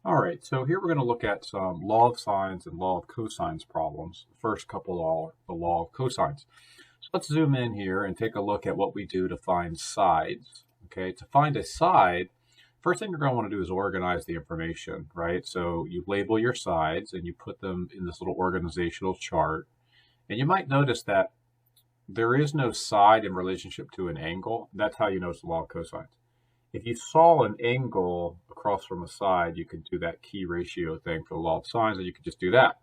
All right, so here we're going to look at some law of sines and law of cosines problems. The first couple are the law of cosines. So let's zoom in here and take a look at what we do to find sides. Okay, to find a side, first thing you're going to want to do is organize the information, right? So you label your sides and you put them in this little organizational chart. And you might notice that there is no side in relationship to an angle. That's how you know it's the law of cosines. If you saw an angle across from a side, you could do that key ratio thing for the law of sines, and you could just do that.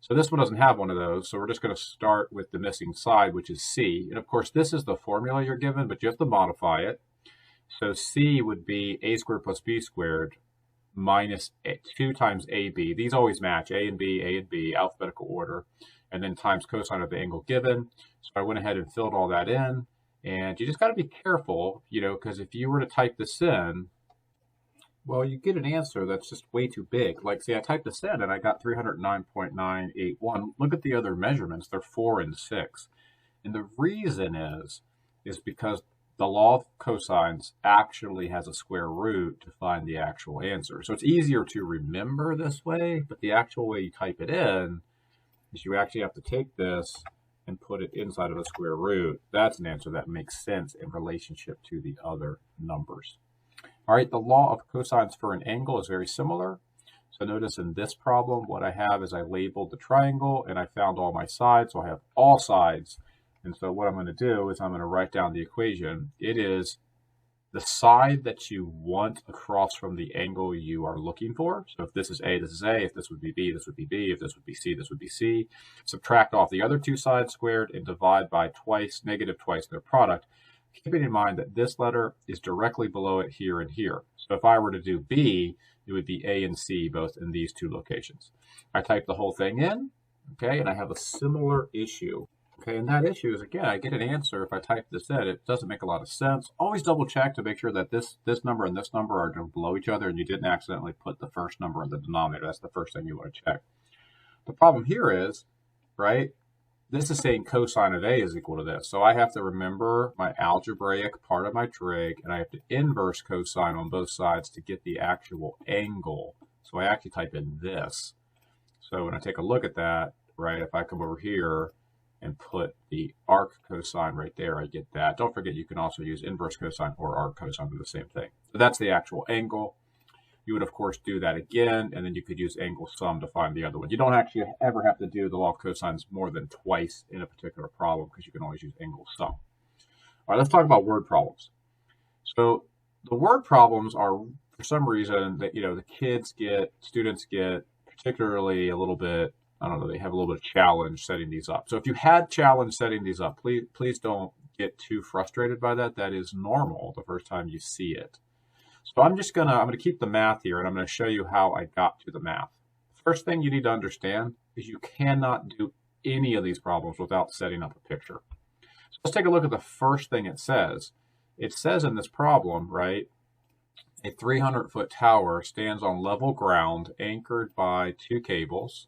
So this one doesn't have one of those, so we're just going to start with the missing side, which is C. And of course, this is the formula you're given, but you have to modify it. So C would be a squared plus b squared minus 2 times AB. These always match, A and B, alphabetical order, and then times cosine of the angle given. So I went ahead and filled all that in. And you just got to be careful, because if you were to type this in, well, you get an answer that's just way too big. Like, see, I typed this in and I got 309.981. Look at the other measurements. They're 4 and 6. And the reason is because the law of cosines actually has a square root to find the actual answer. So it's easier to remember this way, but the actual way you type it in is you actually have to take this and put it inside of a square root. That's an answer that makes sense in relationship to the other numbers. All right, the law of cosines for an angle is very similar. So notice in this problem, what I have is I labeled the triangle and I found all my sides. So I have all sides. And so what I'm going to do is I'm going to write down the equation. It is the side that you want across from the angle you are looking for. So if this is A, this is A. If this would be B, this would be B. If this would be C, this would be C. Subtract off the other two sides squared and divide by negative twice their product. Keeping in mind that this letter is directly below it here and here. So if I were to do B, it would be A and C both in these two locations. I type the whole thing in, okay, and I have a similar issue. Okay, and that issue is, again, I get an answer if I type this in. It doesn't make a lot of sense. Always double check to make sure that this number and this number are below each other and you didn't accidentally put the first number in the denominator. That's the first thing you want to check. The problem here is, right, this is saying cosine of A is equal to this. So I have to remember my algebraic part of my trig, and I have to inverse cosine on both sides to get the actual angle. So I actually type in this. So when I take a look at that, right, if I come over here and put the arc cosine right there, I get that. Don't forget, you can also use inverse cosine or arc cosine for the same thing. So that's the actual angle. You would, of course, do that again, and then you could use angle sum to find the other one. You don't actually ever have to do the law of cosines more than twice in a particular problem because you can always use angle sum. All right, let's talk about word problems. So the word problems are, for some reason, that the students get particularly a little bit, I don't know, they have a little bit of challenge setting these up. So if you had challenge setting these up, please don't get too frustrated by that. That is normal the first time you see it. So I'm going to keep the math here, and I'm going to show you how I got to the math. First thing you need to understand is you cannot do any of these problems without setting up a picture. So let's take a look at the first thing it says. It says in this problem, right, a 300-foot tower stands on level ground anchored by 2 cables.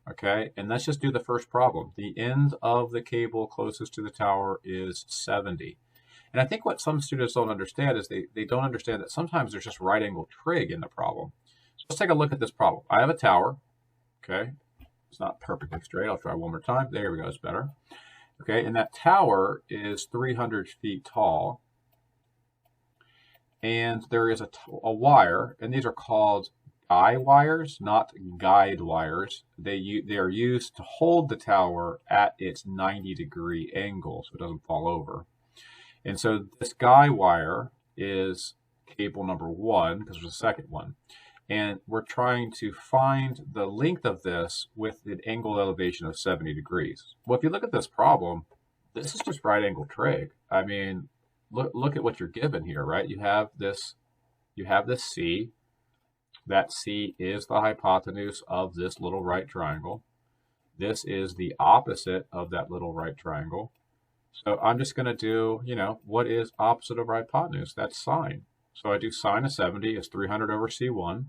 Okay, and let's just do the first problem. The end of the cable closest to the tower is 70. And I think what some students don't understand is they don't understand that sometimes there's just right angle trig in the problem. So let's take a look at this problem. I have a tower. Okay, it's not perfectly straight. I'll try one more time. There we go, it's better. Okay, and that tower is 300 feet tall. And there is a wire, and these are called guy wires, not guide wires. They are used to hold the tower at its 90-degree angle so it doesn't fall over. And so this guy wire is cable number 1 because there's a second one. And we're trying to find the length of this with an angled elevation of 70 degrees. Well, if you look at this problem, this is just right angle trig. I mean, look at what you're given here, right? You have this C. That C is the hypotenuse of this little right triangle. This is the opposite of that little right triangle. So I'm just going to do, what is opposite of hypotenuse? That's sine. So I do sine of 70 is 300 over C1.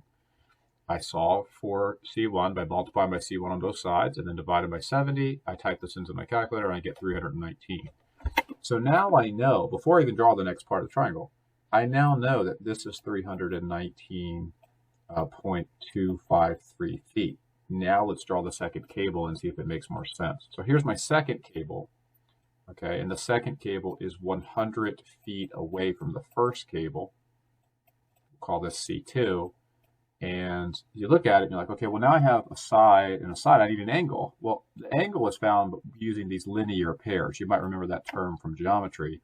I solve for C1 by multiplying by C1 on both sides and then divided by 70. I type this into my calculator and I get 319. So now I know, before I even draw the next part of the triangle, I now know that this is 319 0.253 feet. Now let's draw the second cable and see if it makes more sense. So here's my second cable, okay, and the second cable is 100 feet away from the first cable. We'll call this C2. And you look at it and you're like, okay, well now I have a side and a side, I need an angle. Well, the angle is found using these linear pairs. You might remember that term from geometry.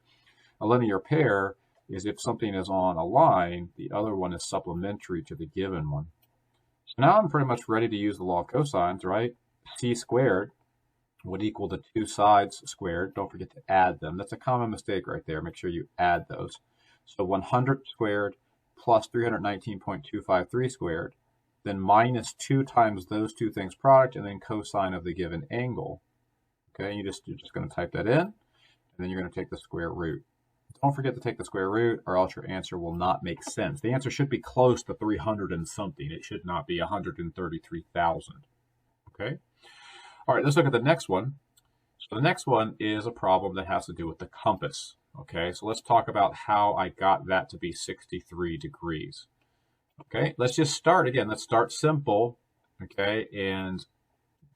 A linear pair is if something is on a line, the other one is supplementary to the given one. So now I'm pretty much ready to use the law of cosines, right? C squared would equal the two sides squared. Don't forget to add them. That's a common mistake right there. Make sure you add those. So 100 squared plus 319.253 squared, then minus 2 times those two things product, and then cosine of the given angle. Okay, you're just going to type that in, and then you're going to take the square root. Don't forget to take the square root, or else your answer will not make sense. The answer should be close to 300 and something. It should not be 133,000. Okay? All right, let's look at the next one. So the next one is a problem that has to do with the compass. Okay, so let's talk about how I got that to be 63 degrees. Okay, let's just start again. Let's start simple, okay, and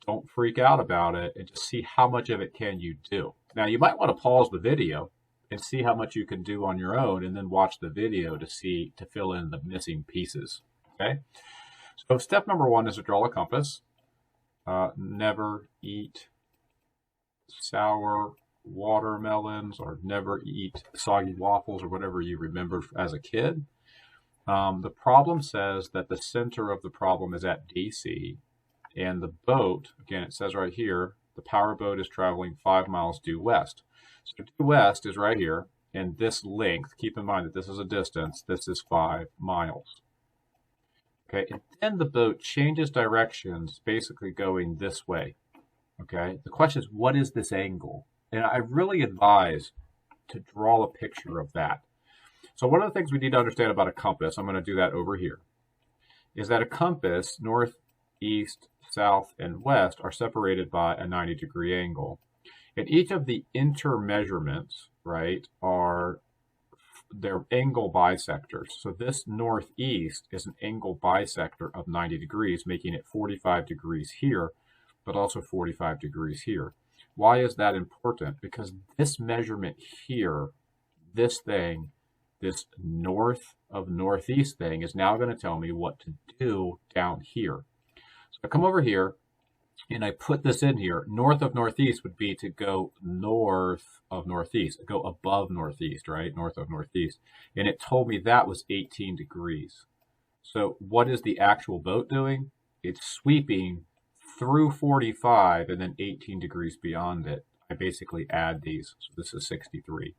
don't freak out about it, and just see how much of it can you do. Now, you might want to pause the video and see how much you can do on your own, and then watch the video to fill in the missing pieces. Okay, so step number 1 is to draw a compass. Never eat sour watermelons, or never eat soggy waffles, or whatever you remember as a kid. The problem says that the center of the problem is at DC, and the boat, again, it says right here, the powerboat is traveling 5 miles due west. So due west is right here, and this length, keep in mind that this is a distance, this is 5 miles. Okay, and then the boat changes directions, basically going this way. Okay, the question is, what is this angle? And I really advise to draw a picture of that. So one of the things we need to understand about a compass, I'm going to do that over here, is that a compass, north, east, south, and west, are separated by a 90-degree angle. And each of the intermeasurements, right, they're angle bisectors. So this northeast is an angle bisector of 90 degrees, making it 45 degrees here, but also 45 degrees here. Why is that important? Because this measurement here, this thing, this north of northeast thing, is now going to tell me what to do down here. So I come over here and I put this in here. North of northeast would be to go north of northeast, go above northeast, right? North of northeast. And it told me that was 18 degrees. So what is the actual boat doing? It's sweeping through 45 and then 18 degrees beyond it. I basically add these. So this is 63.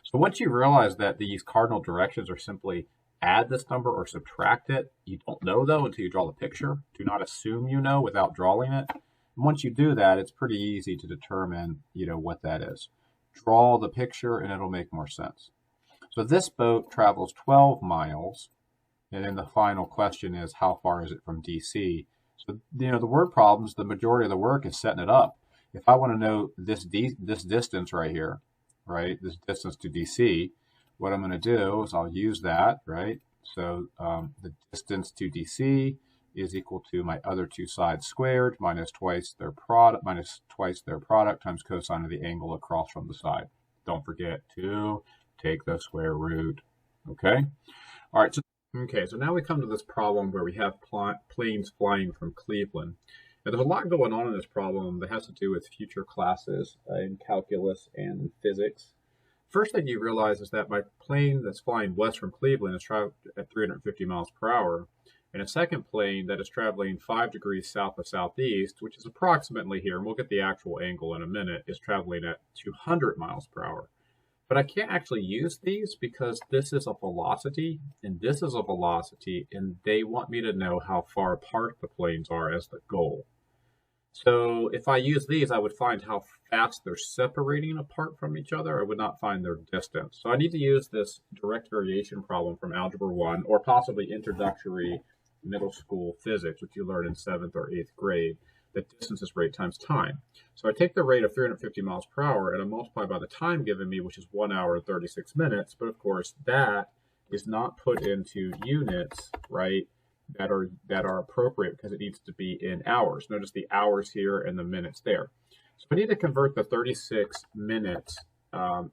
So once you realize that these cardinal directions are simply add this number or subtract it, you don't know though until you draw the picture. Do not assume you know without drawing it. And once you do that, it's pretty easy to determine, what that is. Draw the picture and it'll make more sense. So this boat travels 12 miles. And then the final question is, how far is it from DC? So, the word problems, the majority of the work is setting it up. If I want to know this distance right here, right, this distance to DC, what I'm going to do is I'll use that, right? So the distance to DC is equal to my other two sides squared minus twice their product times cosine of the angle across from the side. Don't forget to take the square root. Okay? All right. So now we come to this problem where we have planes flying from Cleveland. Now, there's a lot going on in this problem that has to do with future classes in calculus and physics. First thing you realize is that my plane that's flying west from Cleveland is traveling at 350 miles per hour, and a second plane that is traveling 5 degrees south of southeast, which is approximately here, and we'll get the actual angle in a minute, is traveling at 200 miles per hour. But I can't actually use these because this is a velocity and this is a velocity, and they want me to know how far apart the planes are as the goal. So if I use these, I would find how fast they're separating apart from each other. I would not find their distance. So I need to use this direct variation problem from Algebra 1 or possibly introductory middle school physics, which you learn in 7th or 8th grade, that distance is rate times time. So I take the rate of 350 miles per hour and I multiply by the time given me, which is 1 hour and 36 minutes. But of course, that is not put into units, right? that are appropriate because it needs to be in hours. Notice the hours here and the minutes there. So I need to convert the 36 minutes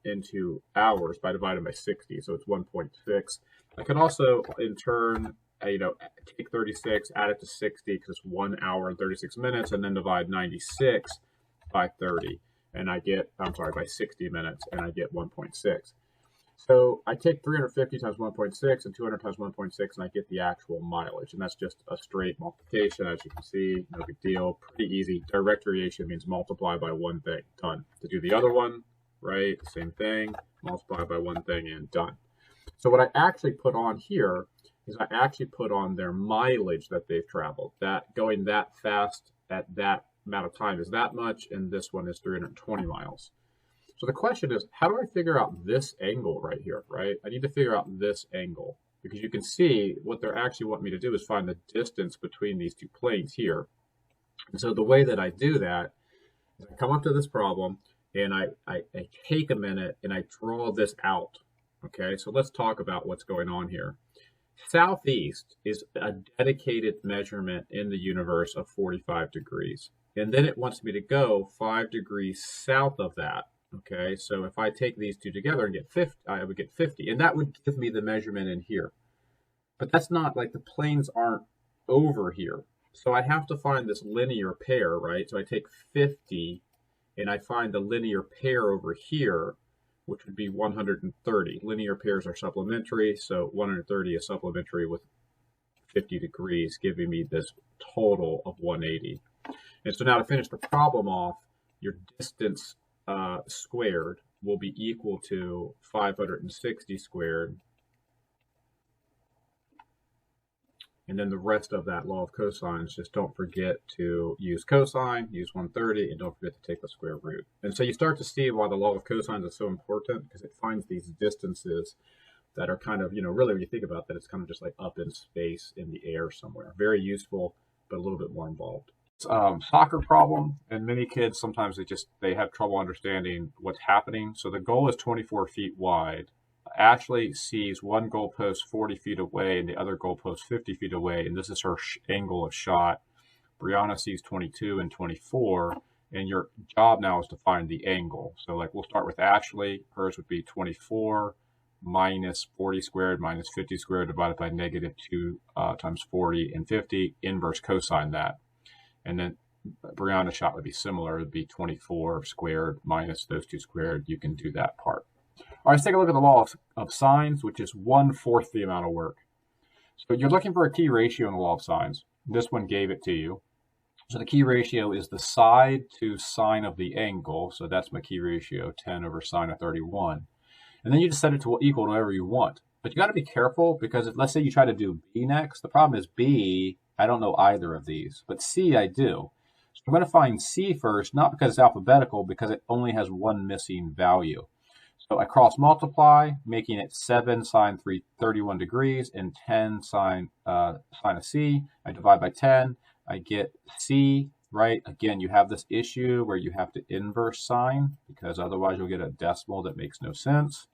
into hours by dividing by 60. So it's 1.6. I can also, in turn, take 36, add it to 60 because it's 1 hour and 36 minutes, and then divide 96 by 30, and I get, by 60 minutes, and I get 1.6. So I take 350 times 1.6 and 200 times 1.6, and I get the actual mileage. And that's just a straight multiplication, as you can see. No big deal. Pretty easy. Direct variation means multiply by one thing. Done. To do the other one, right? Same thing. Multiply by one thing and done. So what I actually put on here is I actually put on their mileage that they've traveled. That going that fast at that amount of time is that much, and this one is 320 miles. So the question is, how do I figure out this angle right here, right? I need to figure out this angle because you can see what they're actually wanting me to do is find the distance between these two planes here. And so the way that I do that is I come up to this problem and I take a minute and I draw this out. Okay, so let's talk about what's going on here. Southeast is a dedicated measurement in the universe of 45 degrees. And then it wants me to go 5 degrees south of that. Okay, so if I take these two together and get 50, I would get 50, and that would give me the measurement in here. But that's not, like, the planes aren't over here. So I have to find this linear pair, right? So I take 50, and I find the linear pair over here, which would be 130. Linear pairs are supplementary, so 130 is supplementary with 50 degrees, giving me this total of 180. And so now to finish the problem off, your distance squared will be equal to 560 squared. And then the rest of that law of cosines, just don't forget to use cosine, use 130, and don't forget to take the square root. And so you start to see why the law of cosines is so important, because it finds these distances that are kind of, really when you think about that, it's kind of just like up in space in the air somewhere. Very useful, but a little bit more involved. Soccer problem, and many kids sometimes they have trouble understanding what's happening. So the goal is 24 feet wide. Ashely sees one goalpost 40 feet away and the other goalpost 50 feet away, and this is her angle of shot. Brianna sees 22 and 24, and your job now is to find the angle. So like we'll start with Ashely. Hers would be 24 minus 40 squared minus 50 squared divided by negative 2 times 40 and 50, inverse cosine that. And then Brianna's shot would be similar. It would be 24 squared minus those two squared. You can do that part. All right, let's take a look at the law of sines, which is 1/4 the amount of work. So you're looking for a key ratio in the law of sines. This one gave it to you. So the key ratio is the side to sine of the angle. So that's my key ratio, 10 over sine of 31. And then you just set it to equal to whatever you want. But you got to be careful because if, let's say you try to do B next, the problem is B, I don't know either of these, but C I do. So I'm going to find C first, not because it's alphabetical, because it only has one missing value. So I cross multiply, making it 7 sine 31 degrees and 10 sine of C. I divide by 10, I get C, right? Again, you have this issue where you have to inverse sine because otherwise you'll get a decimal that makes no sense.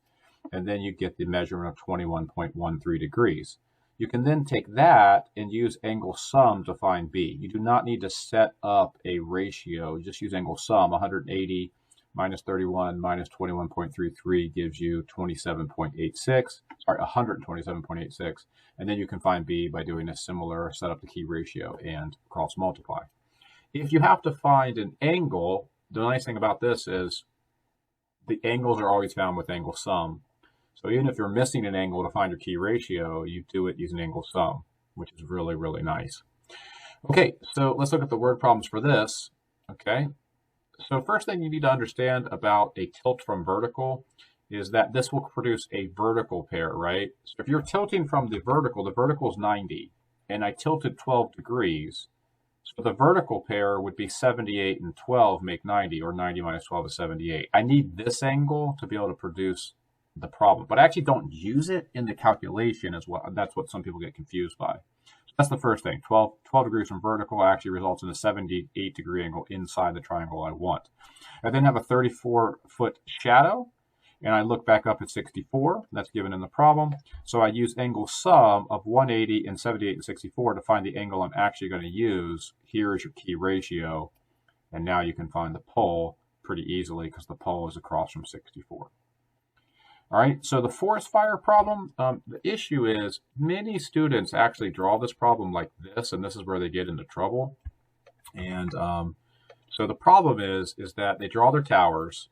And then you get the measurement of 21.13 degrees. You can then take that and use angle sum to find B. You do not need to set up a ratio. You just use angle sum. 180 minus 31 minus 21.33 gives you 27.86. Sorry, 127.86. And then you can find B by doing a similar set up the key ratio and cross multiply. If you have to find an angle, the nice thing about this is the angles are always found with angle sum. So even if you're missing an angle to find your key ratio, you do it using angle sum, which is really, really nice. Okay, so let's look at the word problems for this. Okay, so first thing you need to understand about a tilt from vertical is that this will produce a vertical pair, right? So if you're tilting from the vertical is 90, and I tilted 12 degrees. So the vertical pair would be 78 and 12 make 90, or 90 minus 12 is 78. I need this angle to be able to produce the problem, but I actually don't use it in the calculation as well. That's what some people get confused by. So that's the first thing. 12 degrees from vertical actually results in a 78-degree angle inside the triangle I want. I then have a 34-foot shadow, and I look back up at 64. That's given in the problem. So I use angle sum of 180 and 78 and 64 to find the angle I'm actually going to use. Here is your key ratio. And now you can find the pole pretty easily because the pole is across from 64. All right, so the forest fire problem, the issue is many students actually draw this problem like this, and this is where they get into trouble. And so the problem is that they draw their towers,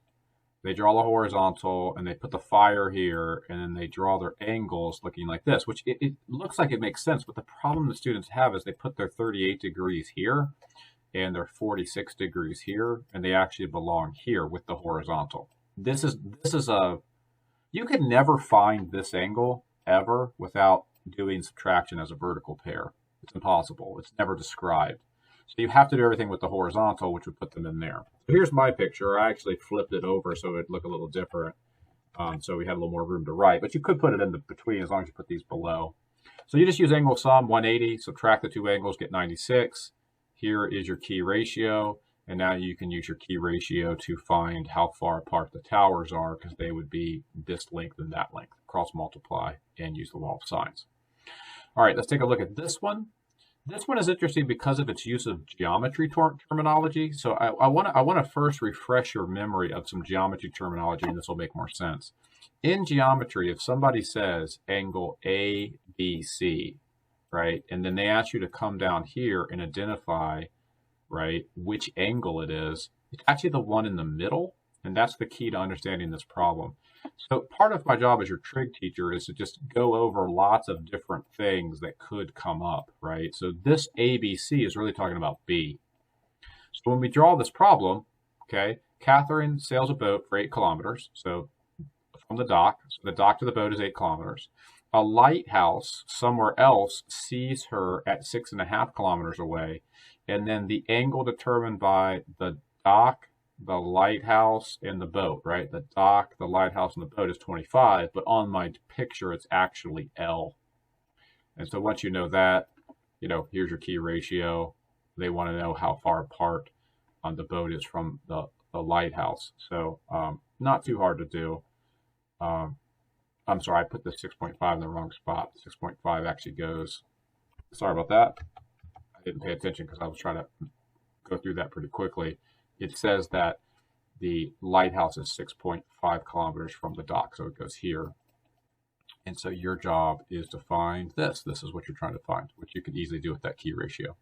they draw the horizontal, and they put the fire here, and then they draw their angles looking like this, which it looks like it makes sense, but the problem the students have is they put their 38 degrees here, and their 46 degrees here, and they actually belong here with the horizontal. This is you can never find this angle ever without doing subtraction as a vertical pair. It's impossible. It's never described. So you have to do everything with the horizontal, which would put them in there. So here's my picture. I actually flipped it over so it'd look a little different. So we had a little more room to write, but you could put it in the between as long as you put these below. So you just use angle sum, 180, subtract the two angles, get 96. Here is your key ratio, and now you can use your key ratio to find how far apart the towers are because they would be this length and that length. Cross multiply and use the law of sines. All right, let's take a look at this one. This one is interesting because of its use of geometry terminology. So I want to first refresh your memory of some geometry terminology, and this will make more sense. In geometry, if somebody says angle ABC, right, and then they ask you to come down here and identify, right, which angle it is, it's actually the one in the middle, and that's the key to understanding this problem. So part of my job as your trig teacher is to just go over lots of different things that could come up, right? So this ABC is really talking about B. So when we draw this problem, okay, Catherine sails a boat for 8 kilometers. So from the dock, so the dock to the boat is 8 kilometers. A lighthouse somewhere else sees her at 6.5 kilometers away. And then the angle determined by the dock, the lighthouse, and the boat, right? The dock, the lighthouse, and the boat is 25, but on my picture, it's actually L. And so once you know that, here's your key ratio. They want to know how far apart the boat is from the lighthouse. So not too hard to do. I'm sorry, I put the 6.5 in the wrong spot. 6.5 actually goes, sorry about that. I didn't pay attention because I was trying to go through that pretty quickly. It says that the lighthouse is 6.5 kilometers from the dock, so it goes here. And so your job is to find this. This is what you're trying to find, which you can easily do with that key ratio.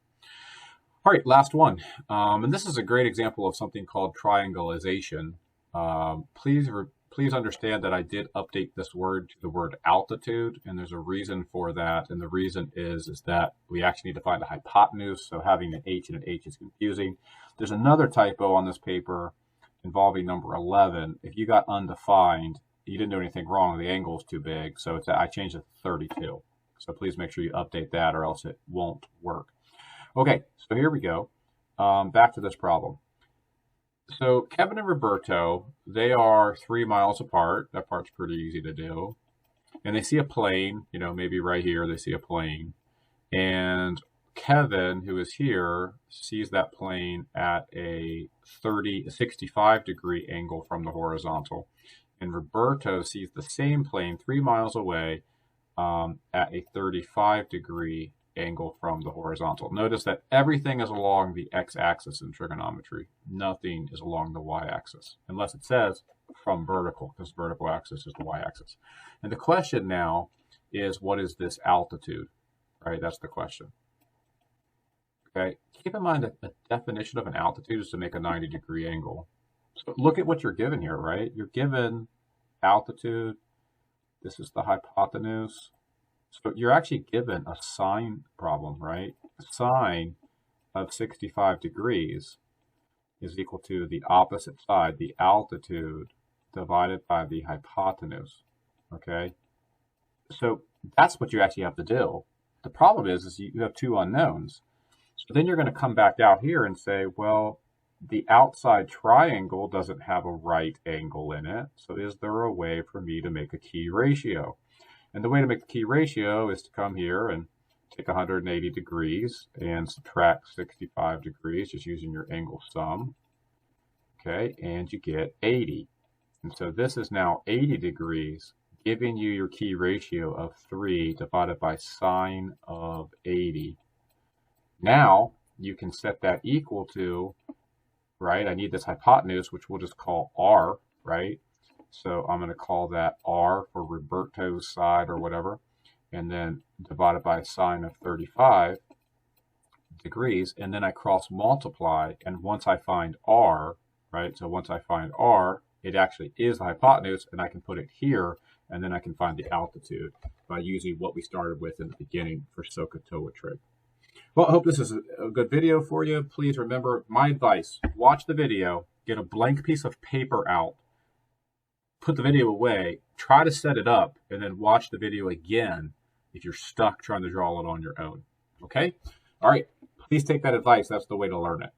All right, last one. And this is a great example of something called triangulation. Please understand that I did update this word to the word altitude, and there's a reason for that. And the reason is that we actually need to find the hypotenuse. So having an H and an H is confusing. There's another typo on this paper involving number 11. If you got undefined, you didn't do anything wrong. The angle is too big. So I changed it to 32. So please make sure you update that or else it won't work. Okay, so here we go. Back to this problem. So Kevin and Roberto, they are 3 miles apart. That part's pretty easy to do. And they see a plane, maybe right here, they see a plane. And Kevin, who is here, sees that plane at a 65 degree angle from the horizontal. And Roberto sees the same plane 3 miles away at a 35 degree angle from the horizontal. Notice that everything is along the x-axis in trigonometry. Nothing is along the y-axis, unless it says from vertical, because vertical axis is the y-axis. And the question now is, what is this altitude? Right, that's the question. Okay, keep in mind that the definition of an altitude is to make a 90 degree angle. So look at what you're given here, right? You're given altitude. This is the hypotenuse. So you're actually given a sine problem, right? Sine of 65 degrees is equal to the opposite side, the altitude, divided by the hypotenuse, okay? So that's what you actually have to do. The problem is you have two unknowns. So then you're going to come back out here and say, well, the outside triangle doesn't have a right angle in it. So is there a way for me to make a key ratio? And the way to make the key ratio is to come here and take 180 degrees and subtract 65 degrees, just using your angle sum. Okay, and you get 80. And so this is now 80 degrees, giving you your key ratio of 3 divided by sine of 80. Now you can set that equal to, right, I need this hypotenuse, which we'll just call R, right? So I'm going to call that R for Roberto's side or whatever, and then divided by sine of 35 degrees, and then I cross multiply, and once I find R, right, so once I find R, it actually is the hypotenuse, and I can put it here, and then I can find the altitude by using what we started with in the beginning for SOHCAHTOA trig. Well, I hope this is a good video for you. Please remember my advice. Watch the video, get a blank piece of paper out, put the video away, try to set it up, and then watch the video again if you're stuck trying to draw it on your own. Okay? All right. Please take that advice. That's the way to learn it.